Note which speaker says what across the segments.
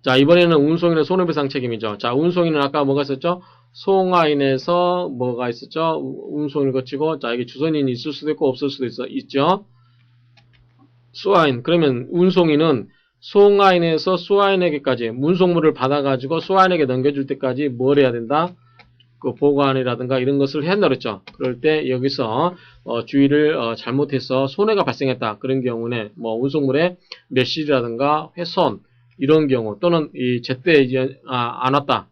Speaker 1: 자, 이번에는 운송인의 손해배상 책임이죠. 자, 운송인은 아까 뭐가 있었죠? 송화인에서 뭐가 있었죠? 운송을 거치고, 자, 여기 주선인이 있을 수도 있고, 없을 수도 있죠? 수화인. 그러면 운송인은 송화인에서 수화인에게까지 운송물을 받아가지고 수화인에게 넘겨줄 때까지 뭘 해야 된다? 그 보관이라든가 이런 것을 해야 한다 그랬죠. 그럴 때 여기서 주의를 잘못해서 손해가 발생했다. 그런 경우는 뭐 운송물의 멸실이라든가 훼손 이런 경우 또는 이 제때 안 왔다.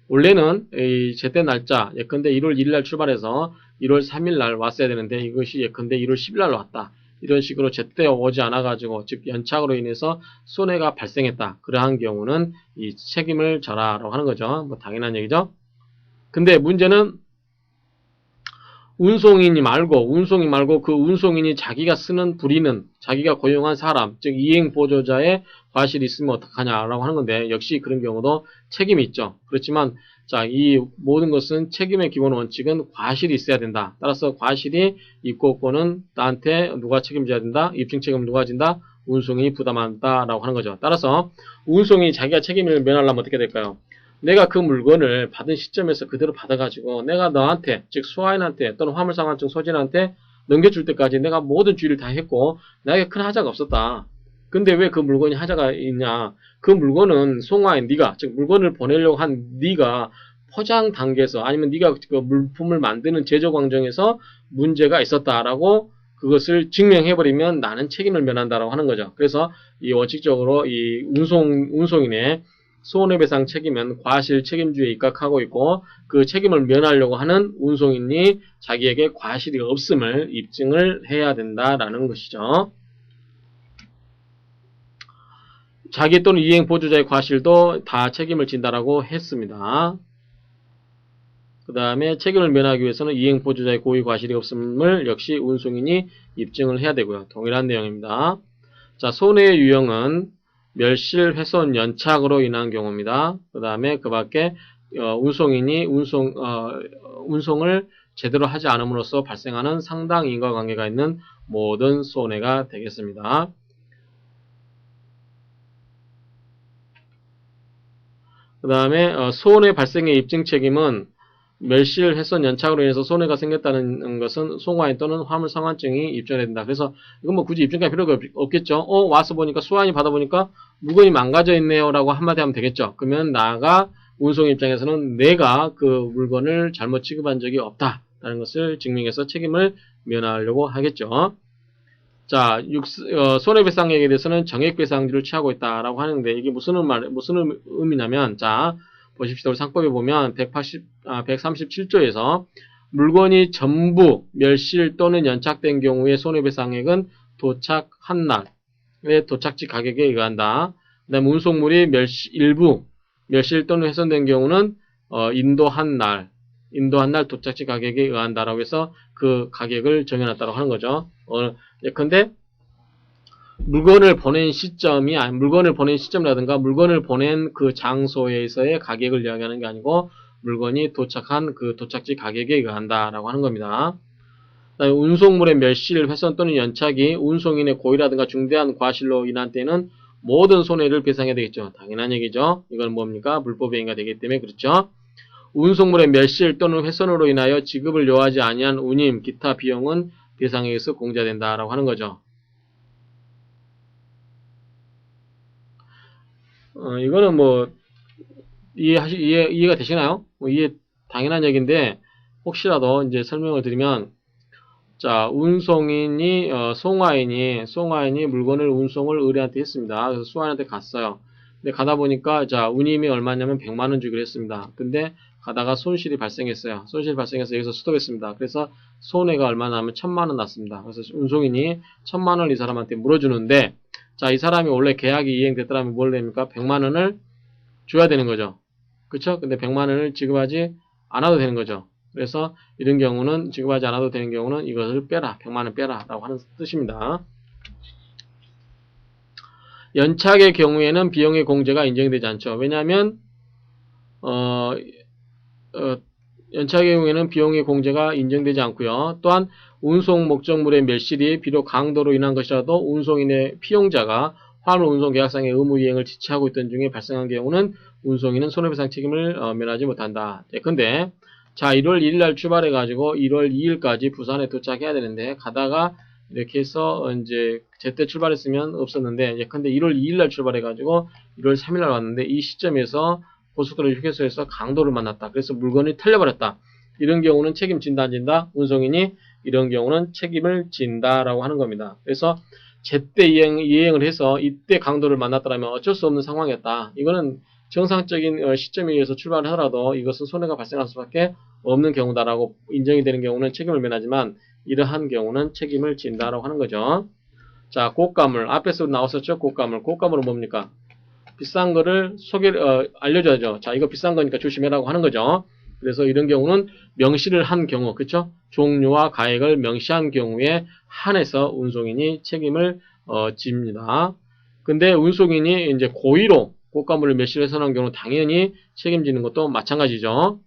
Speaker 1: 원래는 이 제때 날짜 예컨대 1월 1일 날 출발해서 1월 3일 날 왔어야 되는데 이것이 예컨대 1월 10일 날 왔다. 이런 식으로 제때 오지 않아가지고 즉 연착으로 인해서 손해가 발생했다. 그러한 경우는 이 책임을 져라라고 하는 거죠. 뭐 당연한 얘기죠. 근데 문제는 운송인이 말고 그 운송인이 자기가 쓰는 부리는 자기가 고용한 사람, 즉 이행 보조자의 과실이 있으면 어떡하냐라고 하는 건데 역시 그런 경우도 책임이 있죠. 그렇지만 자, 이 모든 것은 책임의 기본 원칙은 과실이 있어야 된다. 따라서 과실이 있고 없고는 나한테 누가 책임져야 된다? 입증 책임은 누가 진다? 운송인이 부담한다라고 하는 거죠. 따라서 운송인이 자기가 책임을 면하려면 어떻게 될까요? 내가 그 물건을 받은 시점에서 그대로 받아가지고 내가 너한테 즉 수화인한테 또는 화물상환증 소진한테 넘겨줄 때까지 내가 모든 주의를 다 했고 나에게 큰 하자가 없었다. 근데 왜 그 물건이 하자가 있냐? 그 물건은 송화인 네가 즉 물건을 보내려고 한 네가 포장 단계에서 아니면 네가 그 물품을 만드는 제조 과정에서 문제가 있었다라고 그것을 증명해버리면 나는 책임을 면한다라고 하는 거죠. 그래서 이 원칙적으로 이 운송인의 손해배상 책임은 과실 책임주에 입각하고 있고 그 책임을 면하려고 하는 운송인이 자기에게 과실이 없음을 입증을 해야 된다라는 것이죠. 자기 또는 이행 보조자의 과실도 다 책임을 진다라고 했습니다. 그 다음에 책임을 면하기 위해서는 이행 보조자의 고의 과실이 없음을 역시 운송인이 입증을 해야 되고요. 동일한 내용입니다. 자, 손해의 유형은 멸실, 훼손, 연착으로 인한 경우입니다. 그 다음에 그 밖에 운송인이 운송을 제대로 하지 않음으로써 발생하는 상당 인과관계가 있는 모든 손해가 되겠습니다. 그 다음에 손해 발생의 입증 책임은 멸실, 훼손, 연착으로 인해서 손해가 생겼다는 것은 송화인 또는 화물상환증이 입증해야 된다. 그래서 이건 뭐 굳이 입증할 필요가 없겠죠. 와서 보니까 수화인이 받아보니까 물건이 망가져 있네요 라고 한마디 하면 되겠죠. 그러면 나가 운송 입장에서는 내가 그 물건을 잘못 취급한 적이 없다라는 것을 증명해서 책임을 면하려고 하겠죠. 자, 손해배상액에 대해서는 정액배상제를 취하고 있다라고 하는데 이게 무슨 의미냐면 자, 보십시오. 상법에 보면 137조에서 물건이 전부 멸실 또는 연착된 경우의 손해배상액은 도착한 날의 도착지 가격에 의한다. 그 다음에 운송물이 일부 멸실 또는 훼손된 경우는 인도한 날 도착지 가격에 의한다라고 해서 그 가격을 정해놨다고 하는 거죠. 예컨대 물건을 보낸 시점이라든가 물건을 보낸 그 장소에서의 가격을 이야기하는 게 아니고 물건이 도착한 그 도착지 가격에 의한다라고 하는 겁니다. 운송물의 멸실, 훼손 또는 연착이 운송인의 고의라든가 중대한 과실로 인한 때는 모든 손해를 배상해야 되겠죠. 당연한 얘기죠. 이건 뭡니까? 불법의 행위가 되기 때문에 그렇죠. 운송물의 멸실 또는 훼손으로 인하여 지급을 요하지 아니한 운임, 기타 비용은 배상액에서 공제된다라고 하는 거죠. 이거는 뭐 이해가 되시나요? 이해 당연한 얘기인데 혹시라도 이제 설명을 드리면 자, 운송인이 송화인이 물건을 운송을 의뢰한테 했습니다. 그래서 수화인한테 갔어요. 근데 가다 보니까 자, 운임이 얼마냐면 100만 원 주기로 했습니다. 근데 가다가 손실이 발생했어요. 손실이 발생해서 여기서 스톱했습니다. 그래서 손해가 얼마나 하면 1000만 원 났습니다. 그래서 운송인이 1000만 원을 이 사람한테 물어주는데 자, 이 사람이 원래 계약이 이행됐더라면 뭘 됩니까? 100만 원을 줘야 되는 거죠. 그쵸? 근데 100만 원을 지급하지 않아도 되는 거죠. 그래서 이런 경우는 지급하지 않아도 되는 경우는 이것을 빼라. 100만 원 빼라. 라고 하는 뜻입니다. 연착의 경우에는 비용의 공제가 인정되지 않죠. 왜냐하면 연착의 경우에는 비용의 공제가 인정되지 않고요. 또한 운송 목적물의 멸실이 비록 강도로 인한 것이라도 운송인의 피용자가 화물 운송 계약상의 의무 이행을 지체하고 있던 중에 발생한 경우는 운송인은 손해배상 책임을 면하지 못한다. 근데 자 1월 1일 날 출발해 가지고 1월 2일까지 부산에 도착해야 되는데 가다가 이렇게 해서 이제 제때 출발했으면 없었는데 예컨대 1월 2일 날 출발해 가지고 1월 3일 날 왔는데 이 시점에서 고속도로 휴게소에서 강도를 만났다. 그래서 물건이 털려버렸다. 이런 경우는 책임진다 안 진다? 운송인이 이런 경우는 책임을 진다라고 하는 겁니다. 그래서 제때 이행을 해서 이때 강도를 만났다면 어쩔 수 없는 상황이었다. 이거는 정상적인 시점에 의해서 출발을 하더라도 이것은 손해가 발생할 수밖에 없는 경우다라고 인정이 되는 경우는 책임을 면하지만 이러한 경우는 책임을 진다라고 하는 거죠. 자, 고가물. 앞에서 나왔었죠? 고가물. 고가물은 뭡니까? 비싼 거를 알려줘야죠. 자, 이거 비싼 거니까 조심해라고 하는 거죠. 그래서 이런 경우는 명시를 한 경우, 그쵸? 종류와 가액을 명시한 경우에 한해서 운송인이 책임을 집니다. 근데 운송인이 이제 고의로 고가물을 명시를 해서는 경우 당연히 책임지는 것도 마찬가지죠.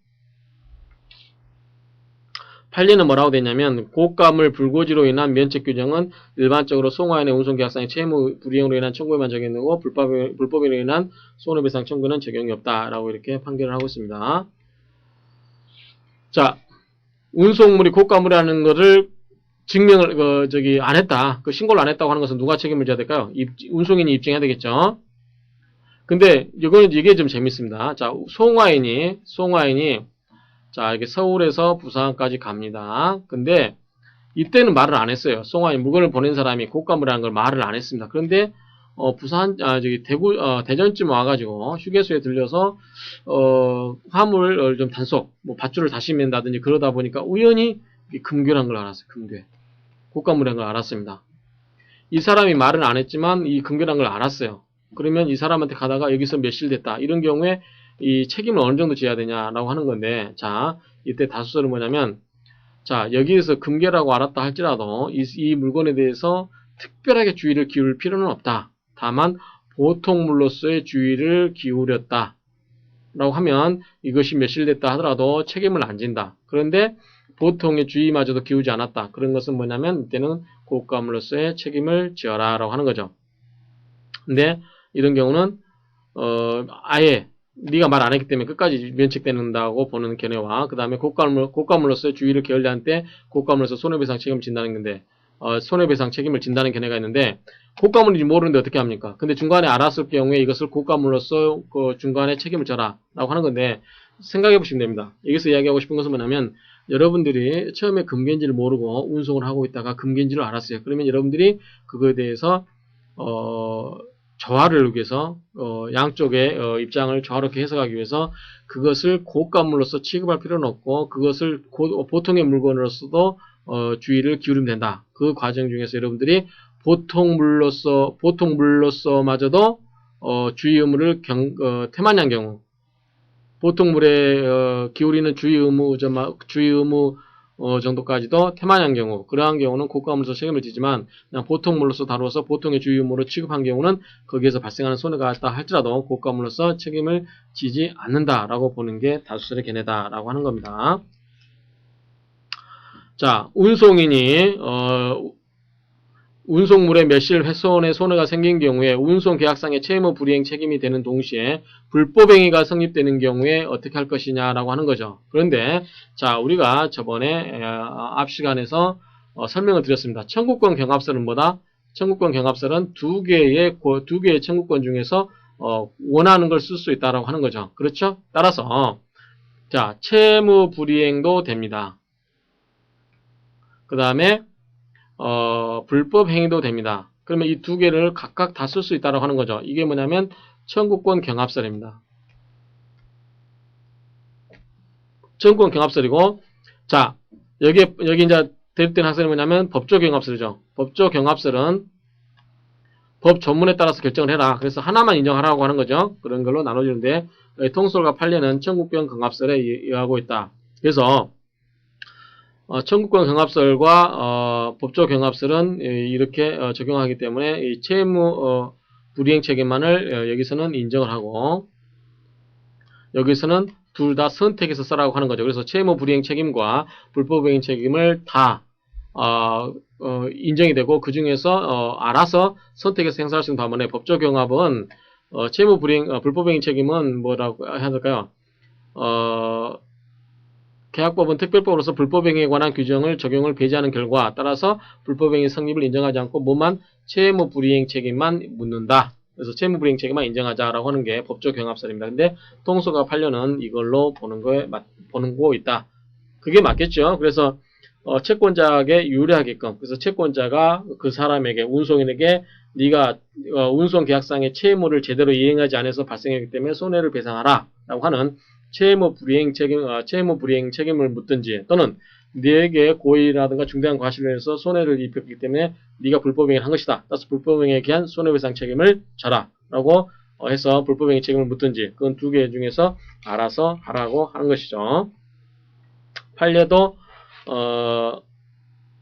Speaker 1: 판례는 뭐라고 되냐면 고가물 불고지로 인한 면책 규정은 일반적으로 송화인의 운송계약상의 채무 불이행으로 인한 청구에만 적용되고 불법으로 인한 손해배상 청구는 적용이 없다라고 이렇게 판결을 하고 있습니다. 자, 운송물이 고가물이라는 것을 증명을 안 했다. 그 신고를 안 했다고 하는 것은 누가 책임을 져야 될까요? 운송인이 입증해야 되겠죠. 근데 이게 좀 재밌습니다. 자, 송화인이 자, 이렇게 서울에서 부산까지 갑니다. 근데 이때는 말을 안 했어요. 송화인 물건을 보낸 사람이 고가물이라는 걸 말을 안 했습니다. 그런데 대구 대전쯤 와가지고 휴게소에 들려서 화물 좀 단속, 뭐 밧줄을 다시 맨다든지 그러다 보니까 우연히 금괴란 걸 알았어요. 금괴, 고가물이라는 걸 알았습니다. 이 사람이 말은 안 했지만 이 금괴란 걸 알았어요. 그러면 이 사람한테 가다가 여기서 몇실됐다 이런 경우에 이 책임을 어느 정도 져야 되냐라고 하는 건데, 자, 이때 다수설은 뭐냐면, 자, 여기에서 금괴라고 알았다 할지라도 이 물건에 대해서 특별하게 주의를 기울일 필요는 없다. 다만 보통물로서의 주의를 기울였다 라고 하면 이것이 몇실됐다 하더라도 책임을 안 진다. 그런데 보통의 주의마저도 기울지 않았다. 그런 것은 뭐냐면 이때는 고가물로서의 책임을 지어라 라고 하는 거죠. 근데 이런 경우는 아예 네가 말 안 했기 때문에 끝까지 면책된다고 보는 견해와 그 다음에 고가물로서의 주의를 게을리한 때 고가물로서 손해배상 책임을 진다는 건데 손해배상 책임을 진다는 견해가 있는데 고가물인지 모르는데 어떻게 합니까? 근데 중간에 알았을 경우에 이것을 고가물로서 그 중간에 책임을 져라 라고 하는 건데 생각해 보시면 됩니다. 여기서 이야기하고 싶은 것은 뭐냐면 여러분들이 처음에 금괴인지를 모르고 운송을 하고 있다가 금괴인지를 알았어요. 그러면 여러분들이 그거에 대해서 조화를 위해서 양쪽의 입장을 조화롭게 해석하기 위해서 그것을 고가물로서 취급할 필요는 없고 그것을 보통의 물건으로서도 주의를 기울이면 된다. 그 과정 중에서 여러분들이 보통물로서마저도 주의 의무를 태만한 경우 보통물에 기울이는 주의 의무 정도까지도 태만한 경우, 그러한 경우는 고가물로서 책임을 지지만 그냥 보통물로서 다루어서 보통의 주의 의무로 취급한 경우는 거기에서 발생하는 손해가 있다 할지라도 고가물로서 책임을 지지 않는다라고 보는 게 다수설의 견해다라고 하는 겁니다. 자, 운송인이 운송물의 몇실 훼손의 손해가 생긴 경우에 운송계약상의 채무 불이행 책임이 되는 동시에 불법행위가 성립되는 경우에 어떻게 할 것이냐라고 하는 거죠. 그런데 자, 우리가 저번에 앞 시간에서 설명을 드렸습니다. 청구권 경합설은 뭐다? 청구권 경합설은 두 개의 청구권 중에서 원하는 걸 쓸 수 있다라고 하는 거죠. 그렇죠? 따라서 자, 채무 불이행도 됩니다. 그 다음에 불법 행위도 됩니다. 그러면 이 두 개를 각각 다 쓸 수 있다고 하는 거죠. 이게 뭐냐면 청구권 경합설입니다. 청구권 경합설이고, 자, 여기 이제 대립된 학설이 뭐냐면 법조 경합설이죠. 법조 경합설은 법 전문에 따라서 결정을 해라. 그래서 하나만 인정하라고 하는 거죠. 그런 걸로 나눠지는데 통솔과 판례는 청구권 경합설에 의하고 있다. 그래서 청구권 경합설과 법조 경합설은 이렇게 적용하기 때문에 이 채무 불이행 책임만을 여기서는 인정을 하고 여기서는 둘 다 선택해서 쓰라고 하는 거죠. 그래서 채무 불이행 책임과 불법 행위 책임을 다 인정이 되고 그 중에서 알아서 선택해서 행사할 수 있는 반면에 법적 경합은 채무 불이행 불법행위 책임은 뭐라고 해야 될까요? 계약법은 특별법으로서 불법행위에 관한 규정을 적용을 배제하는 결과 따라서 불법행위 성립을 인정하지 않고 뭐만 채무 불이행 책임만 묻는다. 그래서 채무 불이행 책임만 인정하자라고 하는 게 법적 경합설입니다. 근데 통소가 판례는 이걸로 보는 거 있다. 그게 맞겠죠. 그래서 채권자에게 유리하게끔 그래서 채권자가 그 사람에게 운송인에게 네가 운송 계약상의 채무를 제대로 이행하지 않아서 발생했기 때문에 손해를 배상하라라고 하는 채무 불이행 책임을 묻든지 또는 네게 고의라든가 중대한 과실을 해서 손해를 입혔기 때문에 네가 불법행위를 한 것이다. 따라서 불법행위에 대한 손해배상 책임을 져라라고 해서 불법행위 책임을 묻든지 그건 두 개 중에서 알아서 하라고 하는 것이죠. 판례도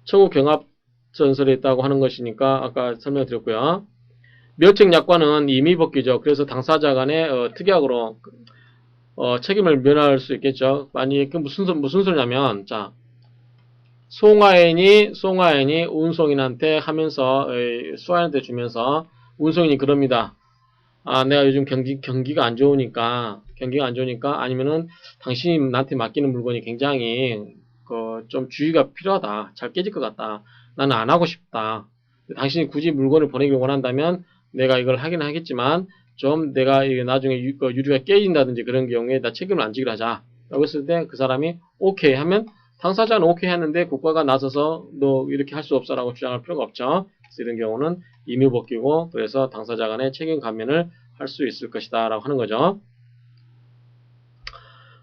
Speaker 1: 청구 경합 전설에 있다고 하는 것이니까 아까 설명드렸고요. 멸책 약관은 임의법규죠. 그래서 당사자 간에 특약으로 책임을 면할 수 있겠죠. 만약에 그 무슨 소리냐면 자 송하인이 운송인한테 하면서 수하인한테 주면서 운송인이 그럽니다. 아 내가 요즘 경기가 안 좋으니까 아니면은 당신이 나한테 맡기는 물건이 굉장히 좀 주의가 필요하다. 잘 깨질 것 같다. 나는 안 하고 싶다. 당신이 굳이 물건을 보내길 원한다면 내가 이걸 하긴 하겠지만 좀 내가 나중에 유류가 깨진다든지 그런 경우에 나 책임을 안 지기로 하자. 라고 했을 때 그 사람이 오케이 하면 당사자는 오케이 했는데 국가가 나서서 너 이렇게 할 수 없어 라고 주장할 필요가 없죠. 그래서 이런 경우는 임의법규고 그래서 당사자 간의 책임 감면을 할 수 있을 것이다 라고 하는 거죠.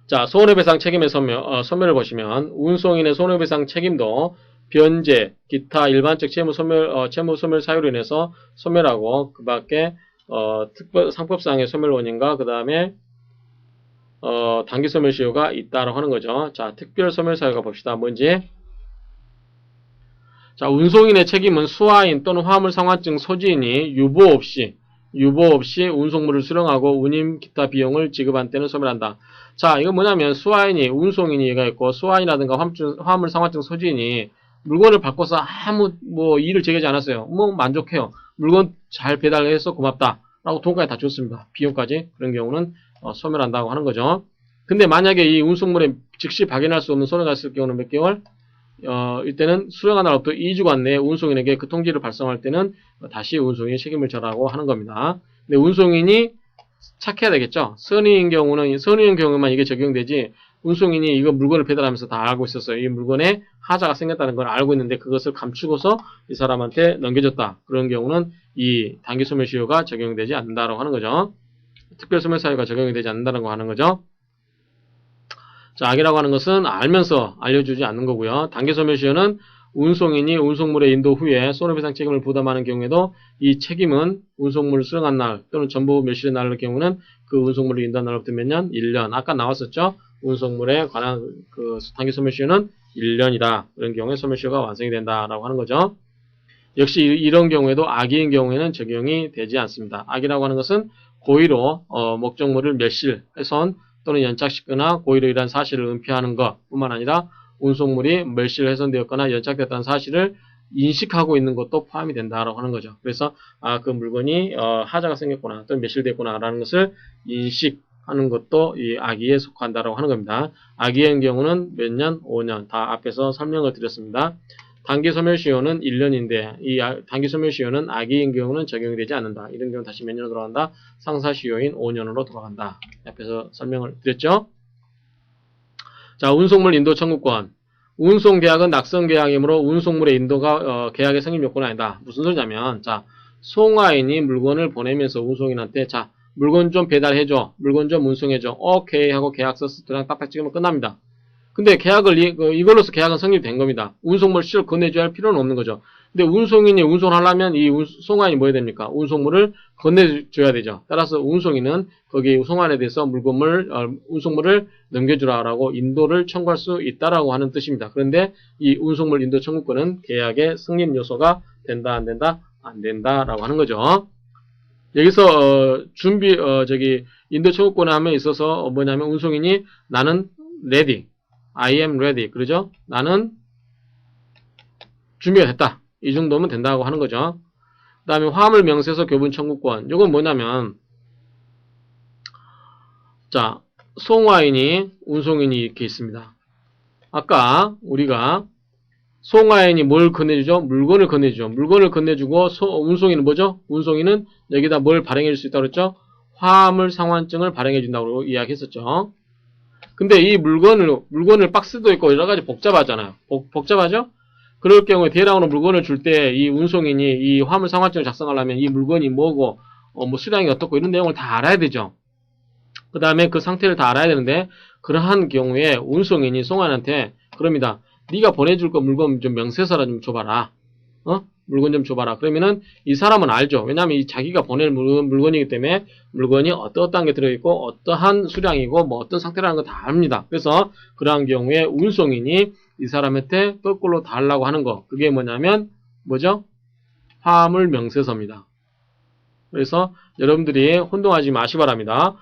Speaker 1: 자, 손해배상 책임의 소멸을 보시면 운송인의 손해배상 책임도 변제, 기타 일반적 채무 소멸 사유로 인해서 소멸하고 그 밖에 특별 상법상의 소멸 원인과 그 다음에 단기 소멸 시효가 있다라고 하는 거죠. 자, 특별 소멸 사유가 봅시다. 뭔지? 자, 운송인의 책임은 수하인 또는 화물 상환증 소지인이 유보 없이 운송물을 수령하고 운임 기타 비용을 지급한 때는 소멸한다. 자, 이건 뭐냐면 수하인이 운송인이 얘가 있고 수하인이라든가 화물 상환증 소지인이 물건을 바꿔서 아무 일을 제기하지 않았어요. 만족해요. 물건 잘 배달해서 고맙다. 라고 돈까지 다 줬습니다. 비용까지. 그런 경우는 소멸한다고 하는 거죠. 근데 만약에 이 운송물에 즉시 발견할 수 없는 손해가 있을 경우는 몇 개월? 이때는 수령한 날부터 2주간 내에 운송인에게 그 통지를 발송할 때는 다시 운송인이 책임을 져라고 하는 겁니다. 근데 운송인이 착해야 되겠죠. 선의인 경우만 이게 적용되지 운송인이 이거 물건을 배달하면서 다 알고 있었어요. 이 물건에 하자가 생겼다는 걸 알고 있는데 그것을 감추고서 이 사람한테 넘겨줬다. 그런 경우는 이 단기 소멸 시효가 적용되지 않는다라고 하는 거죠. 특별 소멸 사유가 적용이 되지 않는다고 하는 거죠. 자, 악이라고 하는 것은 알면서 알려주지 않는 거고요. 단기 소멸 시효는 운송인이 운송물의 인도 후에 손해배상 책임을 부담하는 경우에도 이 책임은 운송물을 수령한 날 또는 전부 멸실의 날의 경우는 그 운송물을 인도한 날로부터 몇 년? 1년. 아까 나왔었죠? 운송물에 관한 그 단기 소멸 시효는 1년이다. 그런 경우에 소멸 시효가 완성이 된다라고 하는 거죠. 역시 이런 경우에도 악의인 경우에는 적용이 되지 않습니다. 악이라고 하는 것은 고의로 목적물을 멸실, 훼손 또는 연착시키거나 고의로 이러한 사실을 은폐하는 것 뿐만 아니라 운송물이 멸실 훼손되었거나 연착됐다는 사실을 인식하고 있는 것도 포함이 된다라고 하는 거죠. 그래서 그 물건이 하자가 생겼구나 또는 멸실됐구나 라는 것을 인식하는 것도 이 악의에 속한다라고 하는 겁니다. 악의의 경우는 몇 년? 5년. 다 앞에서 설명을 드렸습니다. 단기 소멸 시효는 1년인데 이 단기 소멸 시효는 악의인 경우는 적용이 되지 않는다. 이런 경우는 다시 몇 년으로 돌아간다? 상사 시효인 5년으로 돌아간다. 앞에서 설명을 드렸죠. 자, 운송물 인도 청구권. 운송계약은 낙선계약이므로 운송물의 인도가 계약의 성립 요건은 아니다. 무슨 소리냐면 자, 송하인이 물건을 보내면서 운송인한테 자, 물건 좀 배달해줘. 물건 좀 운송해줘. 오케이 하고 계약서 도장 딱딱 찍으면 끝납니다. 근데 이걸로서 계약은 성립된 겁니다. 운송물을 실을 건네줘야 할 필요는 없는 거죠. 근데 운송인이 운송하려면 이 송하인이 뭐 해야 됩니까? 운송물을 건네줘야 되죠. 따라서 운송인은 거기 송하인에 대해서 운송물을 넘겨주라라고 인도를 청구할 수 있다라고 하는 뜻입니다. 그런데 이 운송물 인도 청구권은 계약의 성립 요소가 된다, 안 된다? 안 된다라고 하는 거죠. 여기서 인도 청구권에 함에 있어서 뭐냐면 운송인이 나는 ready. I am ready. 그러죠? 나는 준비가 됐다. 이 정도면 된다고 하는 거죠. 그 다음에 화물 명세서 교분 청구권. 이건 뭐냐면, 자, 송화인이, 운송인이 이렇게 있습니다. 아까 우리가 송화인이 뭘 건네주죠? 물건을 건네주죠. 물건을 건네주고 운송인은 뭐죠? 운송인은 여기다 뭘 발행해 줄 수 있다고 그랬죠? 화물 상환증을 발행해 준다고 이야기했었죠. 근데 이 물건을 박스도 있고 여러 가지 복잡하잖아요. 복잡하죠? 그럴 경우에 대량으로 물건을 줄 때 이 운송인이 이 화물 상환증을 작성하려면 이 물건이 뭐고, 뭐 수량이 어떻고 이런 내용을 다 알아야 되죠. 그 다음에 그 상태를 다 알아야 되는데, 그러한 경우에 운송인이 송환한테 그럽니다. 네가 보내줄 거 물건 좀 명세서라 좀 줘봐라. 물건 좀 줘봐라. 그러면은 이 사람은 알죠. 왜냐하면 이 자기가 보낼 물건이기 때문에 물건이 어떠한 게 들어있고 어떠한 수량이고 뭐 어떤 상태라는 거 다 압니다. 그래서 그러한 경우에 운송인이 이 사람한테 거꾸로 달라고 하는 거. 그게 뭐냐면 뭐죠? 화물 명세서입니다. 그래서 여러분들이 혼동하지 마시 바랍니다.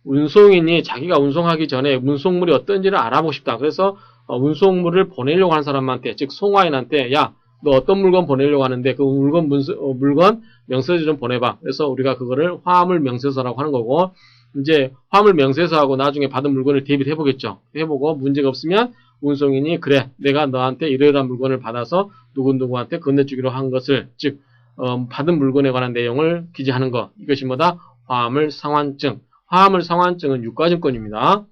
Speaker 1: 운송인이 자기가 운송하기 전에 운송물이 어떤지를 알아보고 싶다. 그래서 운송물을 보내려고 하는 사람한테, 즉 송화인한테 야, 너 어떤 물건 보내려고 하는데 그 물건 명세서 좀 보내봐. 그래서 우리가 그거를 화물 명세서라고 하는 거고, 이제 화물 명세서하고 나중에 받은 물건을 대비를 해보겠죠. 해보고 문제가 없으면 운송인이 그래, 내가 너한테 이러이러한 물건을 받아서 누구누구한테 건네주기로 한 것을, 즉 받은 물건에 관한 내용을 기재하는 거. 이것이 뭐다? 화물 상환증. 화물 상환증은 유가증권입니다.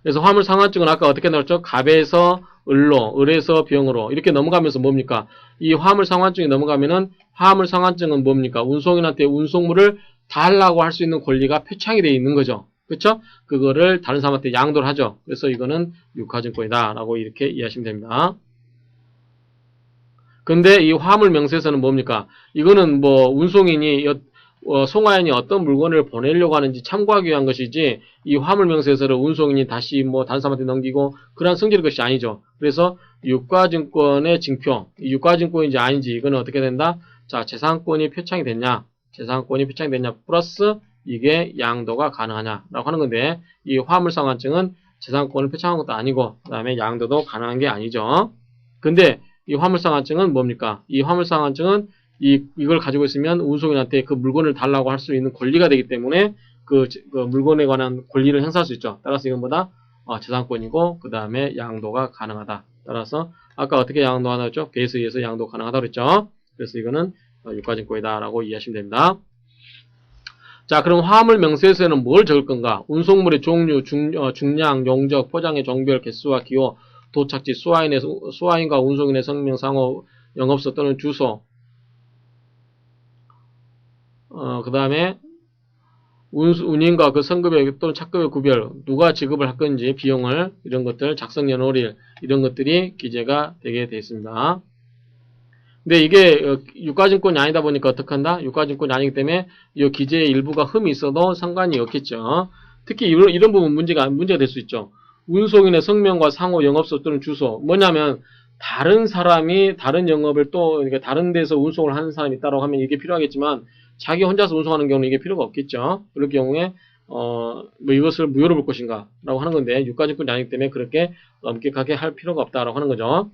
Speaker 1: 그래서 화물 상환증은 아까 어떻게 나왔죠? 갑에서 을로, 을에서 병으로 이렇게 넘어가면서 뭡니까? 이 화물 상환증이 넘어가면은 화물 상환증은 뭡니까? 운송인한테 운송물을 달라고 할 수 있는 권리가 표창이 되어 있는 거죠. 그렇죠? 그거를 다른 사람한테 양도를 하죠. 그래서 이거는 유가증권이다라고 이렇게 이해하시면 됩니다. 근데 이 화물 명세서는 뭡니까? 이거는 뭐 운송인이 송화인이 어떤 물건을 보내려고 하는지 참고하기 위한 것이지, 이 화물명세서를 운송인이 다시 뭐 다른 사람한테 넘기고 그런 성질의 것이 아니죠. 그래서 유가증권의 징표, 유가증권인지 아닌지 이거는 어떻게 된다? 자, 재산권이 표창이 됐냐, 재산권이 표창이 됐냐 플러스 이게 양도가 가능하냐라고 하는 건데, 이 화물상환증은 재산권을 표창한 것도 아니고 그 다음에 양도도 가능한 게 아니죠. 근데 이 화물상환증은 뭡니까? 이 화물상환증은 이걸 가지고 있으면 운송인한테 그 물건을 달라고 할 수 있는 권리가 되기 때문에 그 물건에 관한 권리를 행사할 수 있죠. 따라서 이건 뭐다? 재산권이고 그 다음에 양도가 가능하다. 따라서 아까 어떻게 양도하나 했죠? 베이스에 의해서 양도 가능하다고 그랬죠. 그래서 이거는 유가증권이다라고 이해하시면 됩니다. 자, 그럼 화물 명세서에는 뭘 적을 건가? 운송물의 종류, 중량, 용적, 포장의 종별, 개수와 기호, 도착지, 수화인과 운송인의 성명, 상호, 영업소 또는 주소, 그 다음에 운임과 그 선급의 또는 착급의 구별, 누가 지급을 할 건지, 비용을, 이런 것들, 작성 연월일, 이런 것들이 기재가 되게 되어 있습니다. 근데 이게 유가증권이 아니다 보니까 어떡한다? 유가증권이 아니기 때문에 이 기재의 일부가 흠이 있어도 상관이 없겠죠. 특히 이런 부분 문제가 될 수 있죠. 운송인의 성명과 상호, 영업소 또는 주소. 뭐냐면 다른 사람이 다른 영업을 또 그러니까 다른 데서 운송을 하는 사람이 있다고 하면 이게 필요하겠지만, 자기 혼자서 운송하는 경우는 이게 필요가 없겠죠. 그럴 경우에 뭐 이것을 무효로 볼 것인가 라고 하는 건데, 유가증권이 아니기 때문에 그렇게 엄격하게 할 필요가 없다라고 하는 거죠.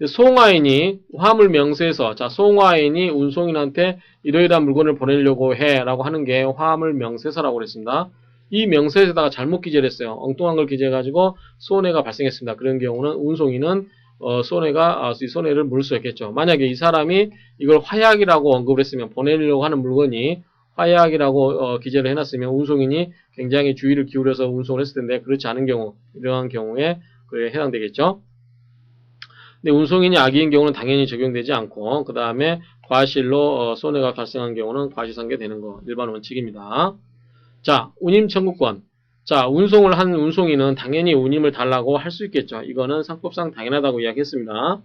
Speaker 1: 송화인이 화물 명세서, 자, 송화인이 운송인한테 이러이러한 물건을 보내려고 해 라고 하는 게 화물 명세서라고 그랬습니다. 이 명세서에다가 잘못 기재를 했어요. 엉뚱한 걸 기재해가지고 손해가 발생했습니다. 그런 경우는 운송인은 손해를 물을 수 있겠죠. 만약에 이 사람이 이걸 화약이라고 언급을 했으면, 보내려고 하는 물건이 화약이라고 기재를 해놨으면 운송인이 굉장히 주의를 기울여서 운송을 했을 텐데, 그렇지 않은 경우, 이러한 경우에 그에 해당되겠죠. 근데 운송인이 악의인 경우는 당연히 적용되지 않고, 그 다음에 과실로 손해가 발생한 경우는 과시상계 되는 거 일반 원칙입니다. 자, 운임 청구권. 자, 운송을 한 운송인은 당연히 운임을 달라고 할 수 있겠죠. 이거는 상법상 당연하다고 이야기했습니다.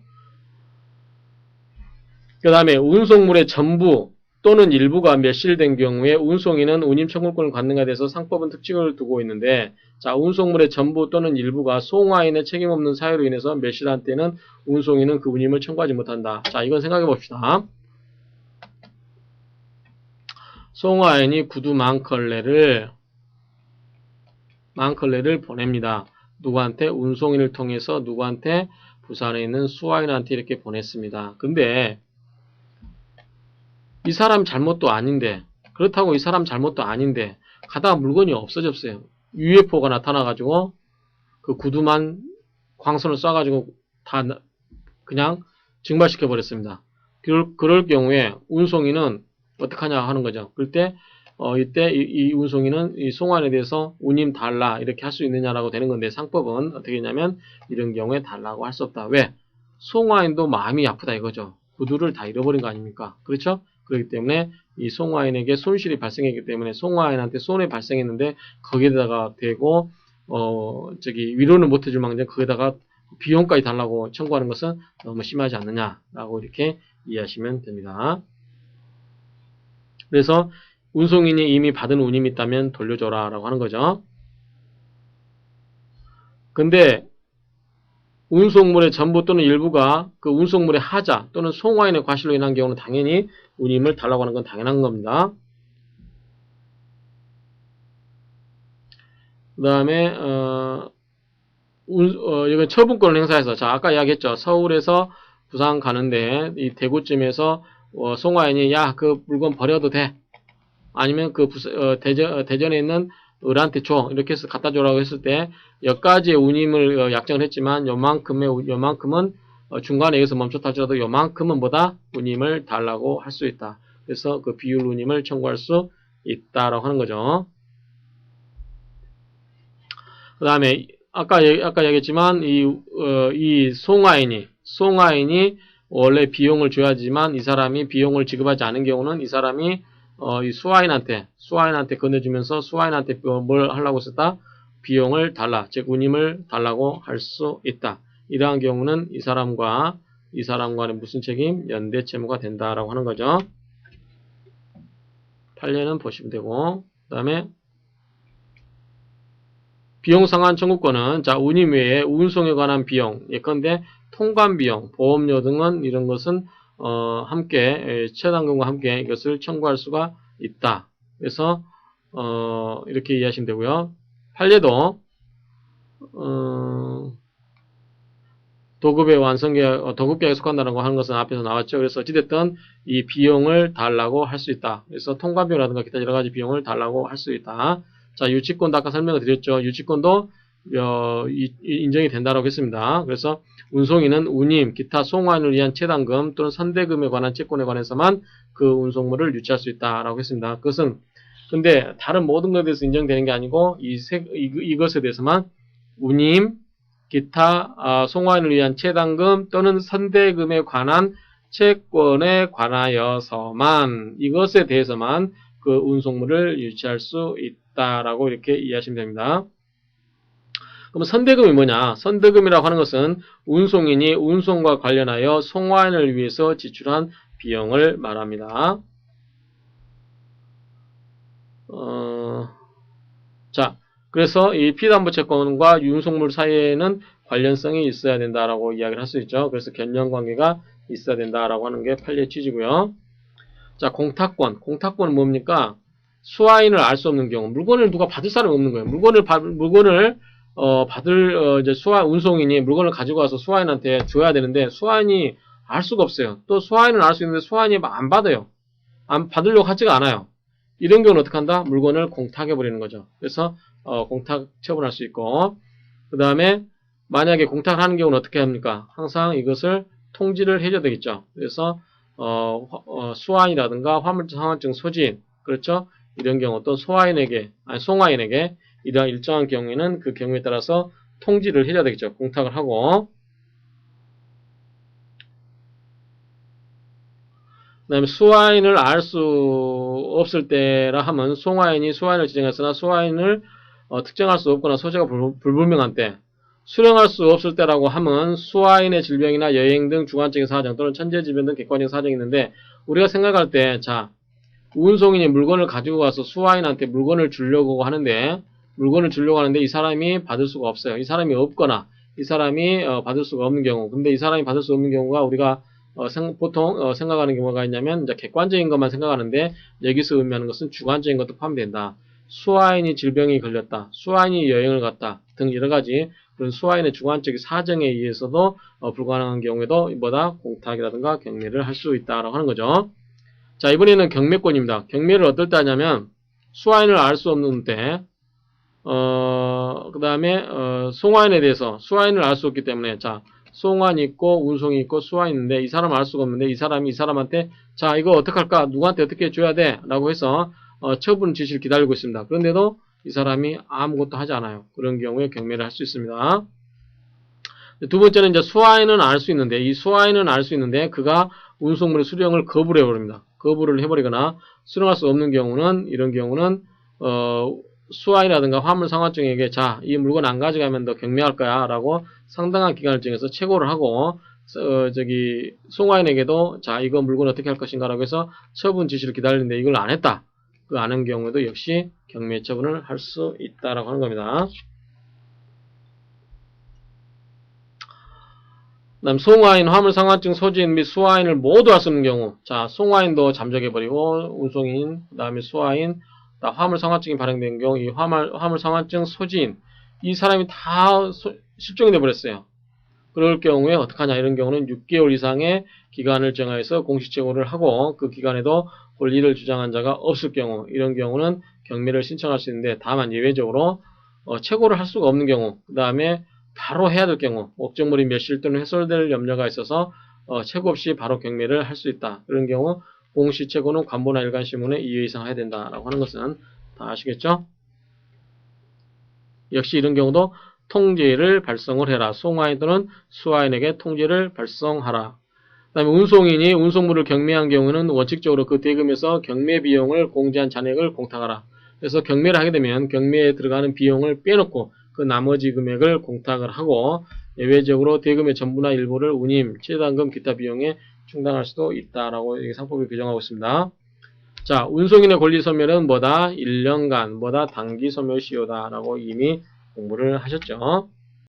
Speaker 1: 그 다음에 운송물의 전부 또는 일부가 멸실된 경우에 운송인은 운임 청구권을 갖는 것에 대해서 상법은 특징을 두고 있는데, 자, 운송물의 전부 또는 일부가 송화인의 책임 없는 사유로 인해서 멸실한 때는 운송인은 그 운임을 청구하지 못한다. 자, 이건 생각해 봅시다. 송화인이 구두 만컬레를 보냅니다. 누구한테? 운송인을 통해서 누구한테? 부산에 있는 수아인한테 이렇게 보냈습니다. 근데 이 사람 잘못도 아닌데, 그렇다고 이 사람 잘못도 아닌데 가다가 물건이 없어졌어요. UFO가 나타나가지고 그 구두만 광선을 쏴가지고 다 그냥 증발시켜 버렸습니다. 그럴 경우에 운송인은 어떡하냐 하는 거죠. 그럴 때 이때 이 운송인은 이 송환에 대해서 운임 달라 이렇게 할 수 있느냐라고 되는 건데, 상법은 어떻게 했냐면 이런 경우에 달라고 할 수 없다. 왜? 송화인도 마음이 아프다 이거죠. 구두를 다 잃어버린 거 아닙니까? 그렇죠? 그렇기 때문에 이 송화인에게 손실이 발생했기 때문에 송화인한테 손해 발생했는데 거기에다가 대고 위로는 못 해줄 망정 거기다가 비용까지 달라고 청구하는 것은 너무 심하지 않느냐라고 이렇게 이해하시면 됩니다. 그래서 운송인이 이미 받은 운임이 있다면 돌려줘라 라고 하는 거죠. 근데 운송물의 전부 또는 일부가 그 운송물의 하자 또는 송화인의 과실로 인한 경우는 당연히 운임을 달라고 하는 건 당연한 겁니다. 그 다음에 이건 처분권을 행사해서, 자 아까 이야기했죠. 서울에서 부산 가는데 이 대구쯤에서 송화인이 야 그 물건 버려도 돼, 아니면 그 대전에 있는 을한테 줘 이렇게 해서 갖다 줘라고 했을 때 여기까지의 운임을 약정을 했지만 요만큼은 중간에 여기서 멈췄다 하더라도 요만큼은 뭐다? 운임을 달라고 할 수 있다. 그래서 그 비율 운임을 청구할 수 있다라고 하는 거죠. 그 다음에 아까 얘기했지만 이 송화인이 원래 비용을 줘야지만 이 사람이 비용을 지급하지 않은 경우는 이 사람이 이 수아인한테 건네주면서 수아인한테 뭘 하려고 했다? 비용을 달라, 즉 운임을 달라고 할 수 있다. 이러한 경우는 이 사람과의 무슨 책임? 연대 채무가 된다라고 하는 거죠. 판례는 보시면 되고, 그 다음에 비용 상환 청구권은 자 운임 외에 운송에 관한 비용, 예컨대 통관 비용, 보험료 등은 이런 것은 함께 최단금과 함께 이것을 청구할 수가 있다. 그래서 이렇게 이해하시면 되고요. 판례도 도급의 완성계약, 도급계약에 속한다는 하는 것은 앞에서 나왔죠. 그래서 어찌됐든 이 비용을 달라고 할 수 있다. 그래서 통관비용이라든가 기타 여러 가지 비용을 달라고 할 수 있다. 자, 유치권도 아까 설명을 드렸죠. 유치권도 인정이 된다라고 했습니다. 그래서 운송인은 운임, 기타 송환을 위한 채당금 또는 선대금에 관한 채권에 관해서만 그 운송물을 유치할 수 있다라고 했습니다. 그것은 근데 다른 모든 것에 대해서 인정되는 게 아니고 이것에 대해서만 운임, 기타 송환을 위한 채당금 또는 선대금에 관한 채권에 관하여서만 이것에 대해서만 그 운송물을 유치할 수 있다라고 이렇게 이해하시면 됩니다. 그럼 선대금이 뭐냐? 선대금이라고 하는 것은 운송인이 운송과 관련하여 송환을 위해서 지출한 비용을 말합니다. 자, 그래서 이 피담보 채권과 운송물 사이에는 관련성이 있어야 된다라고 이야기를 할 수 있죠. 그래서 견련관계가 있어야 된다라고 하는 게 판례 취지고요. 자, 공탁권은 뭡니까? 수화인을 알 수 없는 경우, 물건을 누가 받을 사람이 없는 거예요. 물건을 받을 이제 운송인이 물건을 가지고 와서 수화인한테 줘야 되는데 수화인이 알 수가 없어요. 또 수화인은 알 수 있는데 수화인이 안 받아요. 안 받으려고 하지가 않아요. 이런 경우는 어떻게 한다? 물건을 공탁해버리는 거죠. 그래서 공탁 처분할 수 있고, 그 다음에 만약에 공탁을 하는 경우는 어떻게 합니까? 항상 이것을 통지를 해줘야 되겠죠. 그래서 수화인이라든가 화물증, 상환증 소진, 그렇죠? 이런 경우 또 송화인에게 이러한 일정한 경우에는 그 경우에 따라서 통지를 해줘야 되겠죠. 공탁을 하고. 그 다음에 수화인을 알 수 없을 때라 하면 송화인이 수화인을 지정했으나 수화인을 특정할 수 없거나 소재가 불분명한 때, 수령할 수 없을 때라고 하면 수화인의 질병이나 여행 등 주관적인 사정 또는 천재지변 등 객관적인 사정이 있는데, 우리가 생각할 때 자 운송인이 물건을 가지고 가서 수화인한테 물건을 주려고 하는데 이 사람이 받을 수가 없어요. 이 사람이 없거나 이 사람이 받을 수가 없는 경우, 근데 이 사람이 받을 수 없는 경우가 우리가 보통 생각하는 경우가 있냐면 이제 객관적인 것만 생각하는데 여기서 의미하는 것은 주관적인 것도 포함된다. 수화인이 질병이 걸렸다, 수화인이 여행을 갔다 등 여러 가지 그런 수화인의 주관적인 사정에 의해서도 불가능한 경우에도 뭐다 공탁이라든가 경매를 할 수 있다라고 하는 거죠. 자, 이번에는 경매권입니다. 경매를 어떨 때 하냐면 수화인을 알 수 없는데 그 다음에 송화인에 대해서 수화인을 알 수 없기 때문에 자, 송화인이 있고 운송이 있고 수화인이 있는데 이 사람을 알 수가 없는데 이 사람이 이 사람한테 자, 이거 어떡할까? 누구한테 어떻게 줘야 돼? 라고 해서 처분 지시를 기다리고 있습니다. 그런데도 이 사람이 아무것도 하지 않아요. 그런 경우에 경매를 할 수 있습니다. 두 번째는 이제 수화인은 알 수 있는데 이 수화인은 알 수 있는데 그가 운송물의 수령을 거부를 해버립니다. 거부를 해버리거나 수령할 수 없는 경우는 이런 경우는 수화인이라든가 화물상환증에게 자, 이 물건 안 가져가면 너 경매할 거야 라고 상당한 기간을 정해서 최고를 하고 송화인에게도 자, 이거 물건 어떻게 할 것인가 라고 해서 처분 지시를 기다리는데 이걸 안 했다. 그 안 한 경우에도 역시 경매 처분을 할 수 있다라고 하는 겁니다. 그다음 송화인, 화물상환증 소지인 및 수화인을 모두 할 수 없는 경우 자, 송화인도 잠적해버리고 운송인, 그 다음에 수화인, 화물상환증이 발행된 경우 이 화물상환증 소지인 이 사람이 다 실종이 돼버렸어요. 그럴 경우에 어떡하냐 이런 경우는 6개월 이상의 기간을 정하여서 공시최고를 하고 그 기간에도 권리를 주장한 자가 없을 경우 이런 경우는 경매를 신청할 수 있는데 다만 예외적으로 최고를 할 수가 없는 경우 그 다음에 바로 해야 될 경우 목적물이 멸실 또는 훼손될 염려가 있어서 최고 없이 바로 경매를 할 수 있다. 이런 경우 공시최고는 관보나 일간신문에 2회 이상 해야 된다라고 하는 것은 다 아시겠죠? 역시 이런 경우도 통지를 발송을 해라. 송화인 또는 수화인에게 통지를 발송하라. 그 다음에 운송인이 운송물을 경매한 경우는 원칙적으로 그 대금에서 경매 비용을 공제한 잔액을 공탁하라. 그래서 경매를 하게 되면 경매에 들어가는 비용을 빼놓고 그 나머지 금액을 공탁을 하고 예외적으로 대금의 전부나 일부를 운임, 최단금, 기타 비용에 충당할 수도 있다라고 상법이 규정하고 있습니다. 자, 운송인의 권리 소멸은 뭐다? 1년간 뭐다? 단기 소멸 시효다라고 이미 공부를 하셨죠.